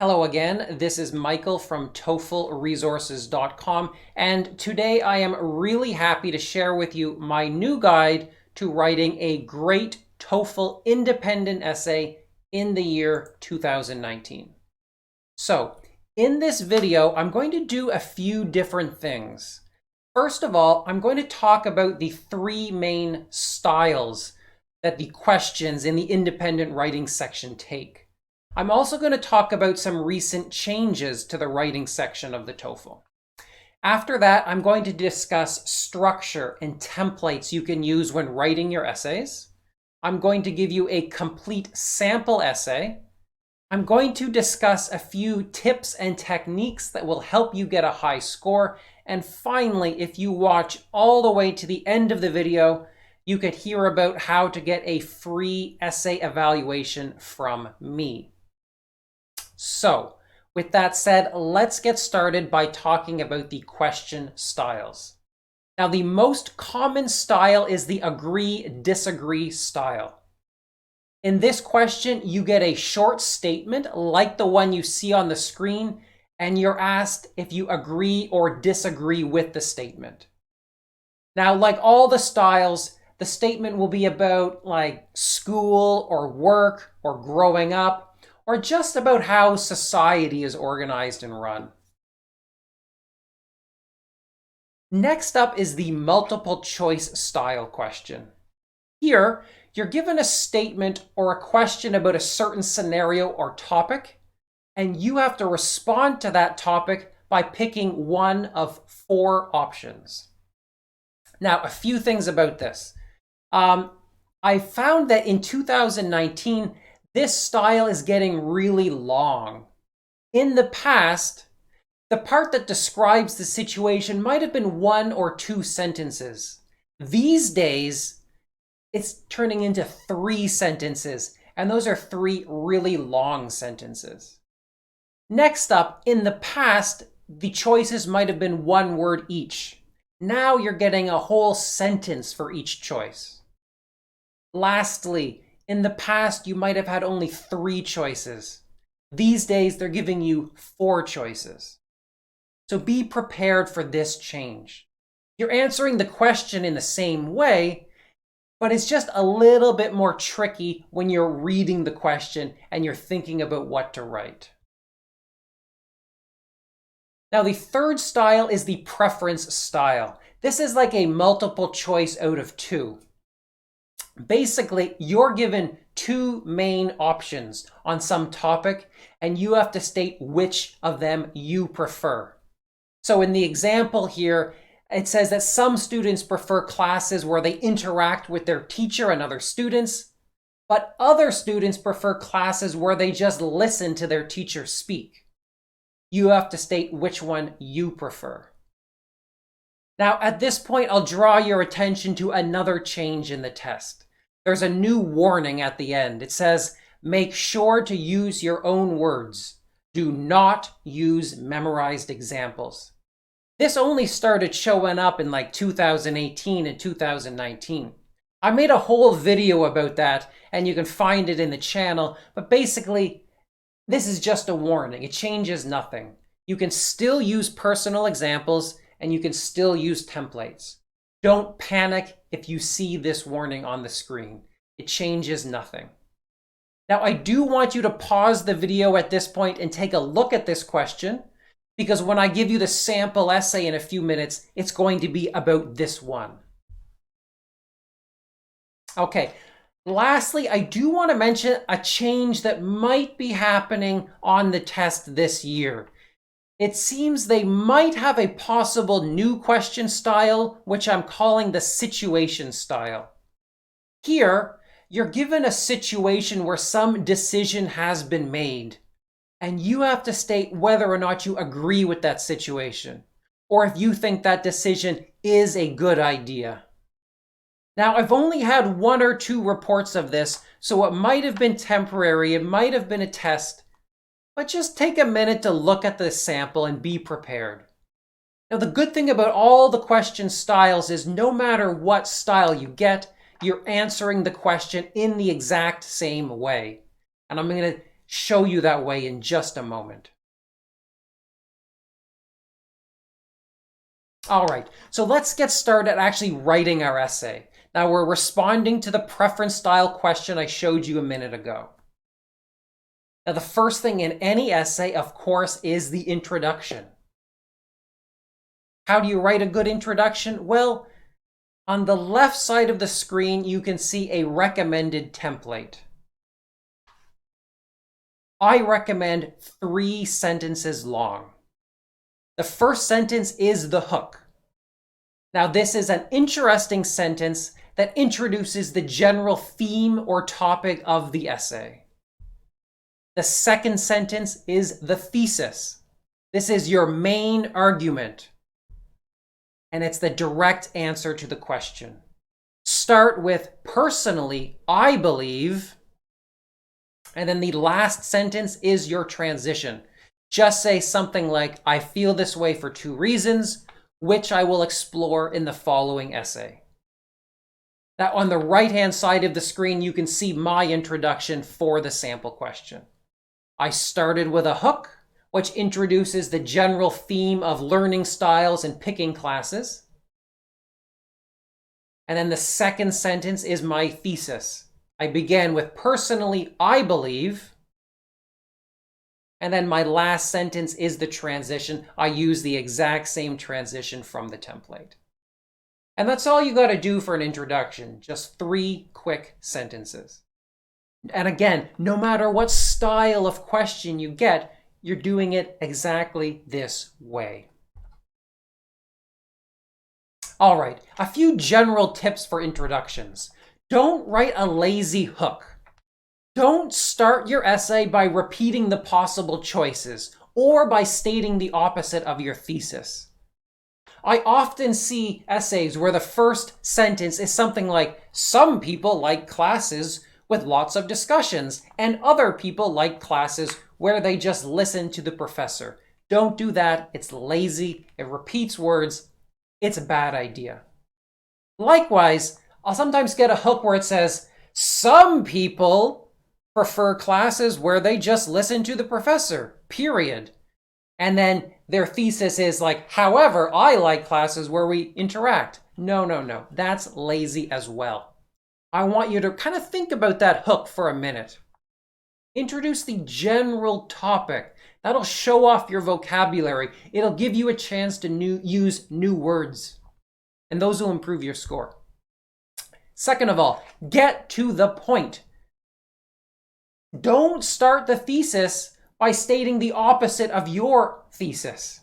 Hello again, this is Michael from TOEFLresources.com, and today I am really happy to share with you my new guide to writing a great TOEFL independent essay in the year 2019. So, in this video, I'm going to do a few different things. First of all, I'm going to talk about the three main styles that the questions in the independent writing section take. I'm also going to talk about some recent changes to the writing section of the TOEFL. After that, I'm going to discuss structure and templates you can use when writing your essays. I'm going to give you a complete sample essay. I'm going to discuss a few tips and techniques that will help you get a high score. And finally, if you watch all the way to the end of the video, you could hear about how to get a free essay evaluation from me. So, with that said, let's get started by talking about the question styles. Now, the most common style is the agree-disagree style. In this question, you get a short statement like the one you see on the screen, and you're asked if you agree or disagree with the statement. Now, like all the styles, the statement will be about like school or work or growing up, or just about how society is organized and run. Next up is the multiple choice style question. Here, you're given a statement or a question about a certain scenario or topic, and you have to respond to that topic by picking one of four options. Now, a few things about this. I found that in 2019, this style is getting really long. In the past, the part that describes the situation might have been one or two sentences. These days, it's turning into 3 sentences, and those are 3 really long sentences. Next up, in the past, the choices might have been 1 word each. Now you're getting a whole sentence for each choice. Lastly, in the past, you might have had only 3 choices. These days, they're giving you 4 choices. So be prepared for this change. You're answering the question in the same way, but it's just a little bit more tricky when you're reading the question and you're thinking about what to write. Now, the third style is the preference style. This is like a multiple choice out of 2. Basically, you're given 2 main options on some topic, and you have to state which of them you prefer. So in the example here, it says that some students prefer classes where they interact with their teacher and other students, but other students prefer classes where they just listen to their teacher speak. You have to state which one you prefer. Now, at this point, I'll draw your attention to another change in the test. There's a new warning at the end. It says, make sure to use your own words. Do not use memorized examples. This only started showing up in like 2018 and 2019. I made a whole video about that, and you can find it in the channel, but basically, this is just a warning. It changes nothing. You can still use personal examples, and you can still use templates. Don't panic if you see this warning on the screen. It changes nothing. Now, I do want you to pause the video at this point and take a look at this question, because when I give you the sample essay in a few minutes, it's going to be about this one. Okay, lastly, I do want to mention a change that might be happening on the test this year. It seems they might have a possible new question style, which I'm calling the situation style. Here, you're given a situation where some decision has been made, and you have to state whether or not you agree with that situation, or if you think that decision is a good idea. Now, I've only had 1 or 2 reports of this, so it might have been temporary, it might have been a test, but just take a minute to look at the sample and be prepared. Now, the good thing about all the question styles is no matter what style you get, you're answering the question in the exact same way. And I'm going to show you that way in just a moment. All right, so let's get started actually writing our essay. Now we're responding to the preference style question I showed you a minute ago. Now the first thing in any essay, of course, is the introduction. How do you write a good introduction? Well, on the left side of the screen, you can see a recommended template. I recommend 3 sentences long. The first sentence is the hook. Now, this is an interesting sentence that introduces the general theme or topic of the essay. The second sentence is the thesis. This is your main argument, and it's the direct answer to the question. Start with personally, I believe, and then the last sentence is your transition. Just say something like, I feel this way for 2 reasons, which I will explore in the following essay. Now, on the right-hand side of the screen, you can see my introduction for the sample question. I started with a hook, which introduces the general theme of learning styles and picking classes. And then the second sentence is my thesis. I began with personally, I believe. And then my last sentence is the transition. I use the exact same transition from the template. And that's all you got to do for an introduction, just 3 quick sentences. And again, no matter what style of question you get, you're doing it exactly this way. All right, a few general tips for introductions. Don't write a lazy hook. Don't start your essay by repeating the possible choices or by stating the opposite of your thesis. I often see essays where the first sentence is something like, some people like classes with lots of discussions, and other people like classes where they just listen to the professor. Don't do that. It's lazy. It repeats words. It's a bad idea. Likewise, I'll sometimes get a hook where it says, some people prefer classes where they just listen to the professor, period. And then their thesis is like, however, I like classes where we interact. No. That's lazy as well. I want you to kind of think about that hook for a minute. Introduce the general topic. That'll show off your vocabulary. It'll give you a chance to use new words. And those will improve your score. Second of all, get to the point. Don't start the thesis by stating the opposite of your thesis.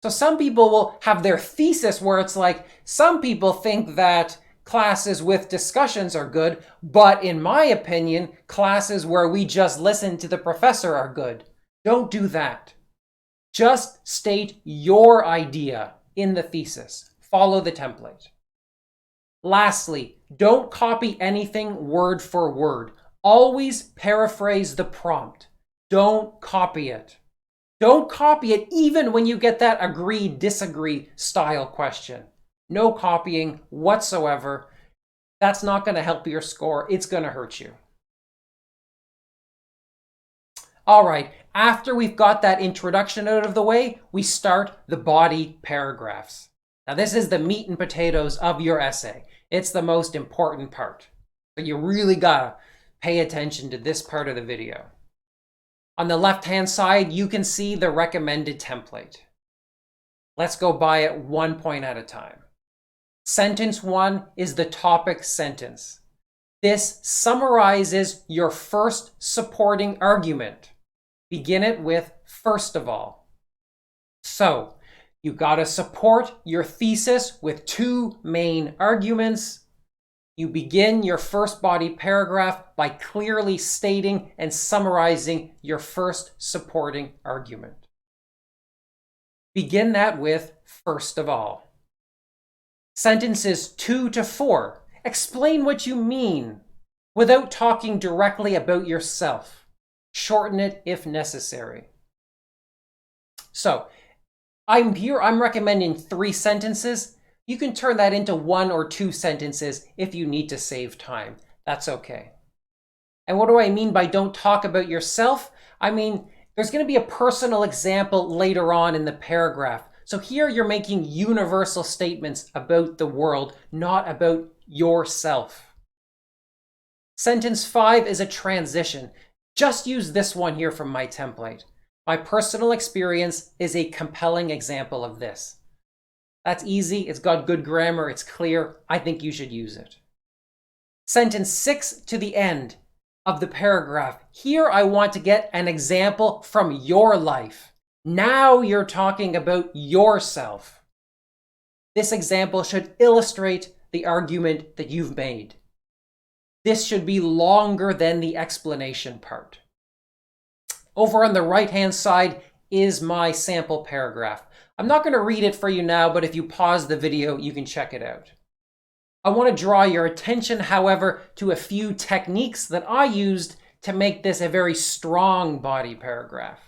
So some people will have their thesis where it's like, some people think that classes with discussions are good, but in my opinion, classes where we just listen to the professor are good. Don't do that. Just state your idea in the thesis. Follow the template. Lastly, don't copy anything word for word. Always paraphrase the prompt. Don't copy it. Don't copy it even when you get that agree, disagree style question. No copying whatsoever. That's not going to help your score. It's going to hurt you. All right, after we've got that introduction out of the way, we start the body paragraphs. Now, this is the meat and potatoes of your essay. It's the most important part. So you really got to pay attention to this part of the video. On the left-hand side, you can see the recommended template. Let's go by it 1 point at a time. Sentence 1 is the topic sentence. This summarizes your first supporting argument. Begin it with first of all. So, you got to support your thesis with 2 main arguments. You begin your first body paragraph by clearly stating and summarizing your first supporting argument. Begin that with first of all. Sentences 2 to 4. Explain what you mean without talking directly about yourself. Shorten it if necessary. So, I'm recommending 3 sentences. You can turn that into 1 or 2 sentences if you need to save time. That's okay. And what do I mean by don't talk about yourself? I mean, there's going to be a personal example later on in the paragraph. So here you're making universal statements about the world, not about yourself. Sentence 5 is a transition. Just use this one here from my template. My personal experience is a compelling example of this. That's easy. It's got good grammar. It's clear. I think you should use it. Sentence 6 to the end of the paragraph. Here I want to get an example from your life. Now you're talking about yourself. This example should illustrate the argument that you've made. This should be longer than the explanation part. Over on the right-hand side is my sample paragraph. I'm not going to read it for you now, but if you pause the video, you can check it out. I want to draw your attention, however, to a few techniques that I used to make this a very strong body paragraph.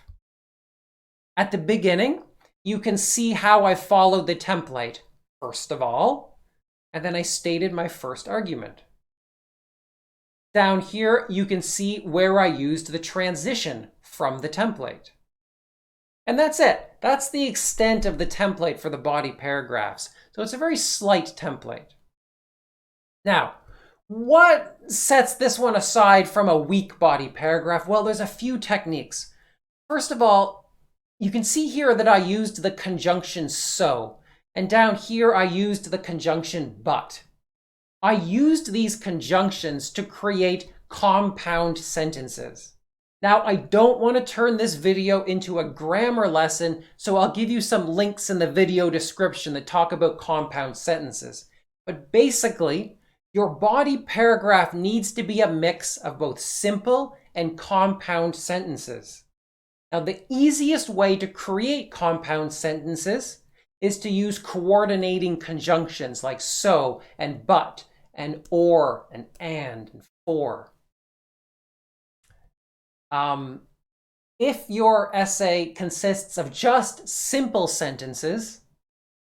At the beginning, you can see how I followed the template. First of all, and then I stated my first argument. Down here, you can see where I used the transition from the template. And that's it. That's the extent of the template for the body paragraphs. So it's a very slight template. Now, what sets this one aside from a weak body paragraph? Well, there's a few techniques. First of all, you can see here that I used the conjunction so, and down here I used the conjunction but. I used these conjunctions to create compound sentences. Now, I don't want to turn this video into a grammar lesson, so I'll give you some links in the video description that talk about compound sentences. But basically, your body paragraph needs to be a mix of both simple and compound sentences. Now, the easiest way to create compound sentences is to use coordinating conjunctions like so and but and or and for. If your essay consists of just simple sentences,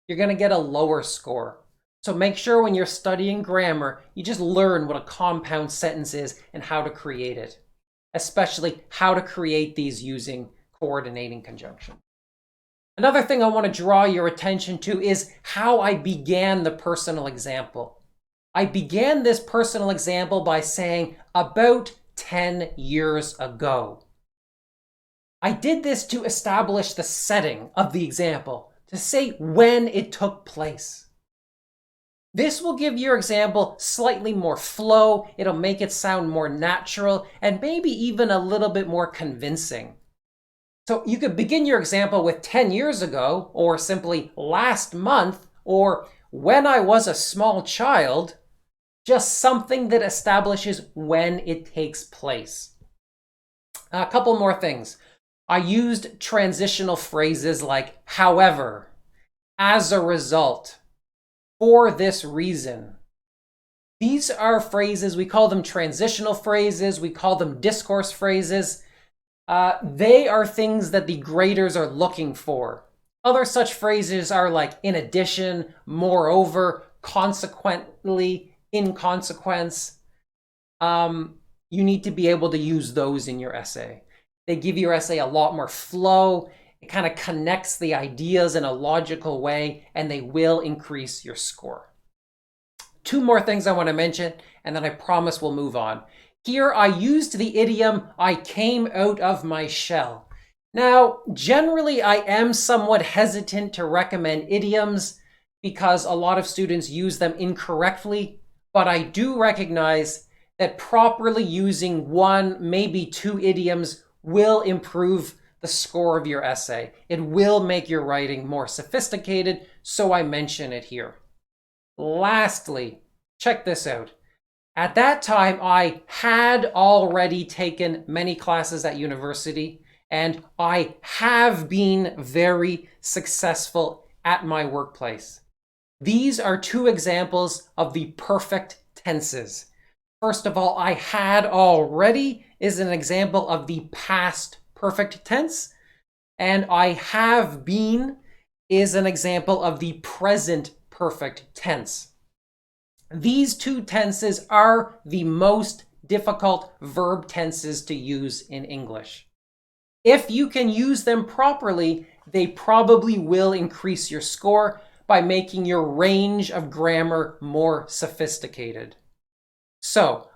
you're going to get a lower score. So make sure when you're studying grammar, you just learn what a compound sentence is and how to create it, especially how to create these using coordinating conjunction. Another thing I want to draw your attention to is how I began the personal example. I began this personal example by saying about 10 years ago. I did this to establish the setting of the example, to say when it took place. This will give your example slightly more flow, it'll make it sound more natural, and maybe even a little bit more convincing. So you could begin your example with 10 years ago, or simply last month, or when I was a small child, just something that establishes when it takes place. A couple more things. I used transitional phrases like however, as a result, for this reason. These are phrases, we call them transitional phrases, we call them discourse phrases. They are things that the graders are looking for. Other such phrases are like in addition, moreover, consequently, in consequence. You need to be able to use those in your essay. They give your essay a lot more flow. It kind of connects the ideas in a logical way, and they will increase your score. Two more things I want to mention, and then I promise we'll move on. Here I used the idiom, I came out of my shell. Now, generally I am somewhat hesitant to recommend idioms because a lot of students use them incorrectly, but I do recognize that properly using one, maybe two idioms will improve the score of your essay. It will make your writing more sophisticated, so I mention it here. Lastly, check this out. At that time, I had already taken many classes at university, and I have been very successful at my workplace. These are two examples of the perfect tenses. First of all, I had already is an example of the past perfect tense, and I have been is an example of the present perfect tense. These two tenses are the most difficult verb tenses to use in English. If you can use them properly, they probably will increase your score by making your range of grammar more sophisticated. So,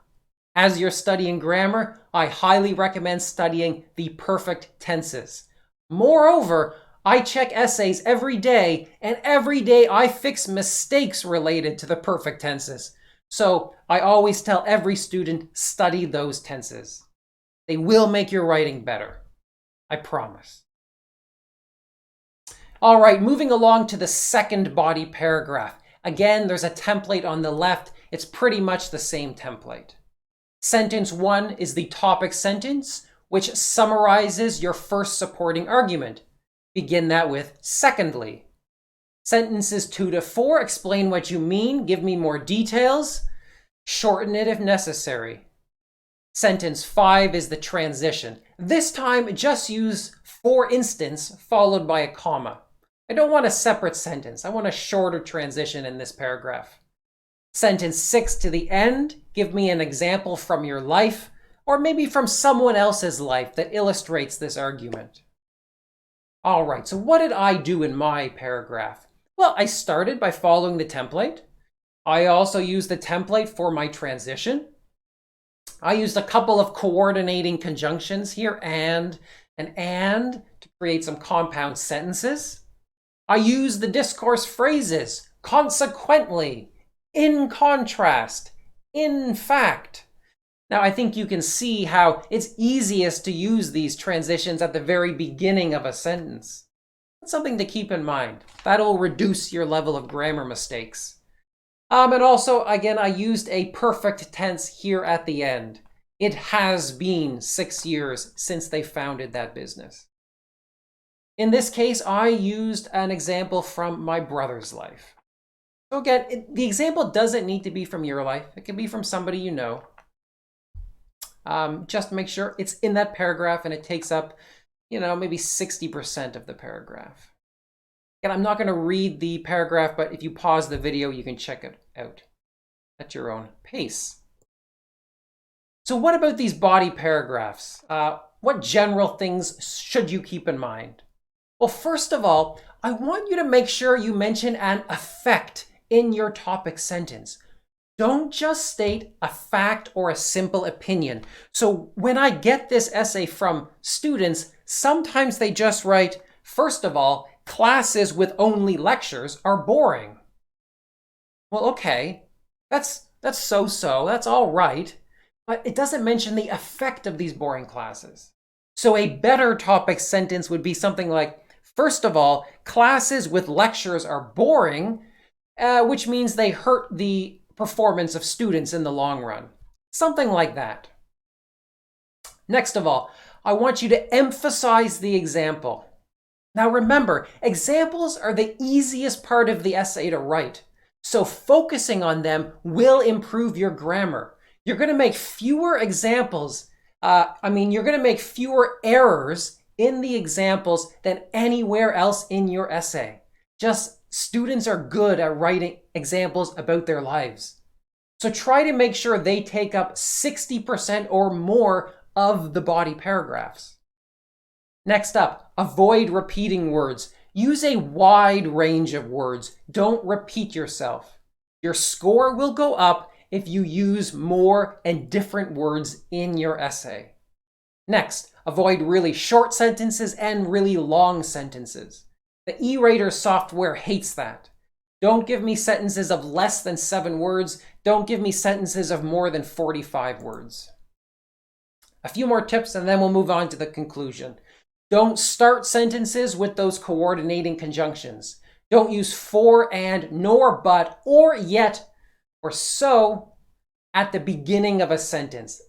as you're studying grammar, I highly recommend studying the perfect tenses. Moreover, I check essays every day, and every day I fix mistakes related to the perfect tenses. So I always tell every student, study those tenses. They will make your writing better. I promise. All right, moving along to the second body paragraph. Again, there's a template on the left. It's pretty much the same template. Sentence 1 is the topic sentence, which summarizes your first supporting argument. Begin that with secondly. Sentences 2 to 4 explain what you mean, give me more details, shorten it if necessary. Sentence 5 is the transition. This time, just use for instance followed by a comma. I don't want a separate sentence. I want a shorter transition in this paragraph. Sentence 6 to the end, give me an example from your life, or maybe from someone else's life that illustrates this argument. All right, so what did I do in my paragraph? Well, I started by following the template. I also used the template for my transition. I used a couple of coordinating conjunctions here, and to create some compound sentences. I used the discourse phrases, consequently, in contrast, in fact. Now, I think you can see how it's easiest to use these transitions at the very beginning of a sentence. That's something to keep in mind. That'll reduce your level of grammar mistakes. And also, again, I used a perfect tense here at the end. It has been 6 years since they founded that business. In this case, I used an example from my brother's life. So again, the example doesn't need to be from your life. It can be from somebody you know. Just make sure it's in that paragraph and it takes up, maybe 60% of the paragraph. And I'm not going to read the paragraph, but if you pause the video, you can check it out at your own pace. So what about these body paragraphs? What general things should you keep in mind? Well, first of all, I want you to make sure you mention an effect in your topic sentence. Don't just state a fact or a simple opinion. So when I get this essay from students, sometimes they just write, first of all, classes with only lectures are boring. Well, okay, that's so-so, that's all right, but it doesn't mention the effect of these boring classes. So a better topic sentence would be something like, first of all, classes with lectures are boring, which means they hurt the performance of students in the long run. Something like that. Next of all, I want you to emphasize the example. Now remember, examples are the easiest part of the essay to write, so focusing on them will improve your grammar. You're going to make fewer examples. You're going to make fewer errors in the examples than anywhere else in your essay. Just students are good at writing examples about their lives. So try to make sure they take up 60% or more of the body paragraphs. Next up, avoid repeating words. Use a wide range of words. Don't repeat yourself. Your score will go up if you use more and different words in your essay. Next, avoid really short sentences and really long sentences. The e-rater software hates that. Don't give me sentences of less than 7 words. Don't give me sentences of more than 45 words. A few more tips and then we'll move on to the conclusion. Don't start sentences with those coordinating conjunctions. Don't use for, and, nor, but, or, yet, or so at the beginning of a sentence.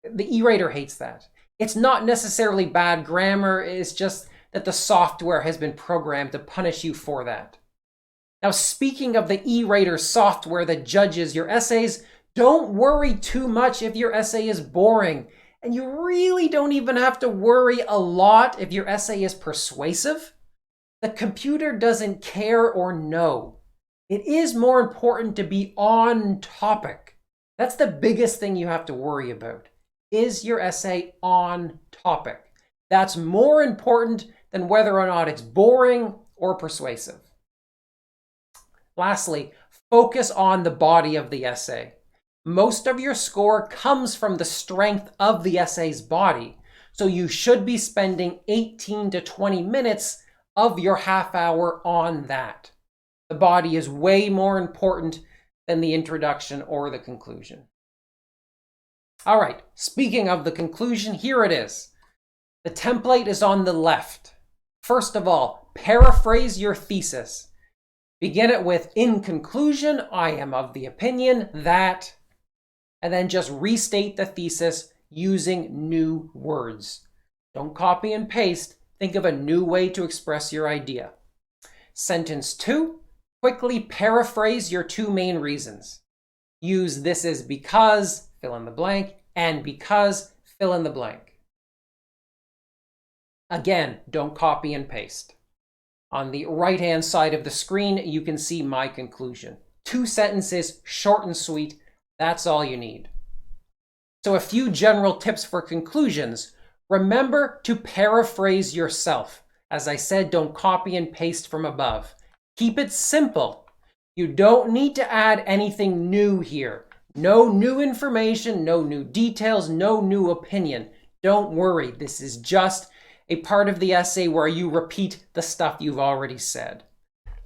The e-rater hates that. It's not necessarily bad grammar. It's just that the software has been programmed to punish you for that. Now, speaking of the e-rater software that judges your essays, don't worry too much if your essay is boring. And you really don't even have to worry a lot if your essay is persuasive. The computer doesn't care or know. It is more important to be on topic. That's the biggest thing you have to worry about. Is your essay on topic? That's more important than whether or not it's boring or persuasive. Lastly, focus on the body of the essay. Most of your score comes from the strength of the essay's body, so you should be spending 18 to 20 minutes of your half hour on that. The body is way more important than the introduction or the conclusion. All right, speaking of the conclusion, here it is. The template is on the left. First of all, paraphrase your thesis. Begin it with, in conclusion, I am of the opinion that, and then just restate the thesis using new words. Don't copy and paste. Think of a new way to express your idea. Sentence 2, quickly paraphrase your two main reasons. Use this is because, fill in the blank, and because, fill in the blank. Again, don't copy and paste. On the right-hand side of the screen, you can see my conclusion. 2 sentences, short and sweet. That's all you need. So a few general tips for conclusions. Remember to paraphrase yourself. As I said, don't copy and paste from above. Keep it simple. You don't need to add anything new here. No new information, no new details, no new opinion. Don't worry, this is just a part of the essay where you repeat the stuff you've already said.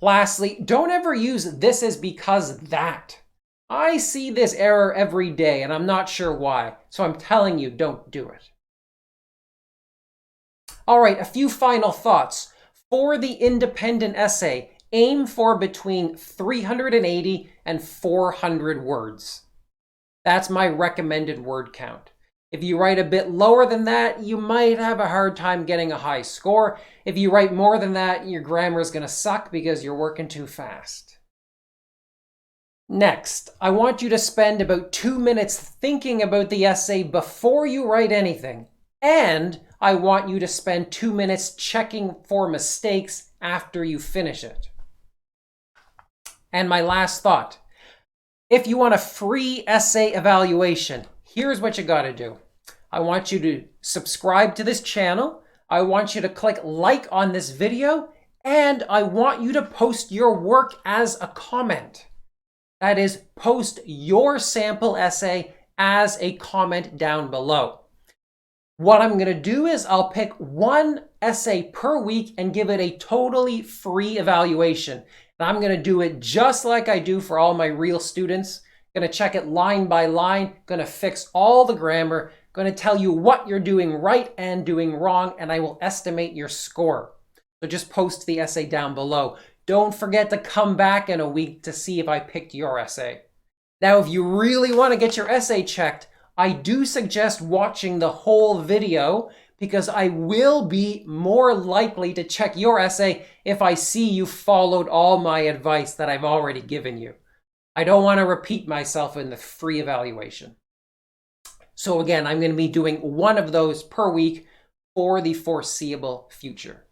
Lastly, don't ever use this is because that. I see this error every day and I'm not sure why, so I'm telling you, don't do it. All right, a few final thoughts. For the independent essay, aim for between 380 and 400 words. That's my recommended word count. If you write a bit lower than that, you might have a hard time getting a high score. If you write more than that, your grammar is going to suck because you're working too fast. Next, I want you to spend about 2 minutes thinking about the essay before you write anything. And I want you to spend 2 minutes checking for mistakes after you finish it. And my last thought, if you want a free essay evaluation, here's what you got to do. I want you to subscribe to this channel. I want you to click like on this video, and I want you to post your work as a comment. That is, post your sample essay as a comment down below. What I'm going to do is I'll pick one essay per week and give it a totally free evaluation. And I'm going to do it just like I do for all my real students. Going to check it line by line, going to fix all the grammar, going to tell you what you're doing right and doing wrong, and I will estimate your score. So just post the essay down below. Don't forget to come back in a week to see if I picked your essay. Now, if you really want to get your essay checked, I do suggest watching the whole video because I will be more likely to check your essay if I see you followed all my advice that I've already given you. I don't want to repeat myself in the free evaluation. So again, I'm going to be doing one of those per week for the foreseeable future.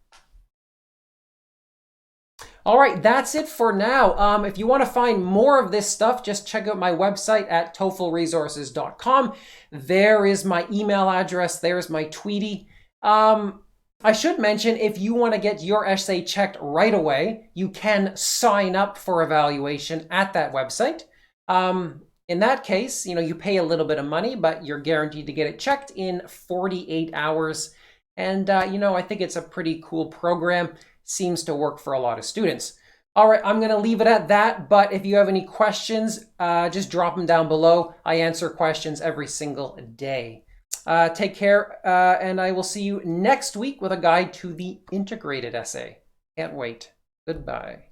All right, that's it for now. If you want to find more of this stuff, just check out my website at TOEFLresources.com. There is my email address. There's my Tweety. I should mention, if you want to get your essay checked right away, you can sign up for evaluation at that website. In that case, you pay a little bit of money, but you're guaranteed to get it checked in 48 hours. And, I think it's a pretty cool program. Seems to work for a lot of students. All right, I'm going to leave it at that. But if you have any questions, just drop them down below. I answer questions every single day. Take care, and I will see you next week with a guide to the integrated essay. Can't wait. Goodbye.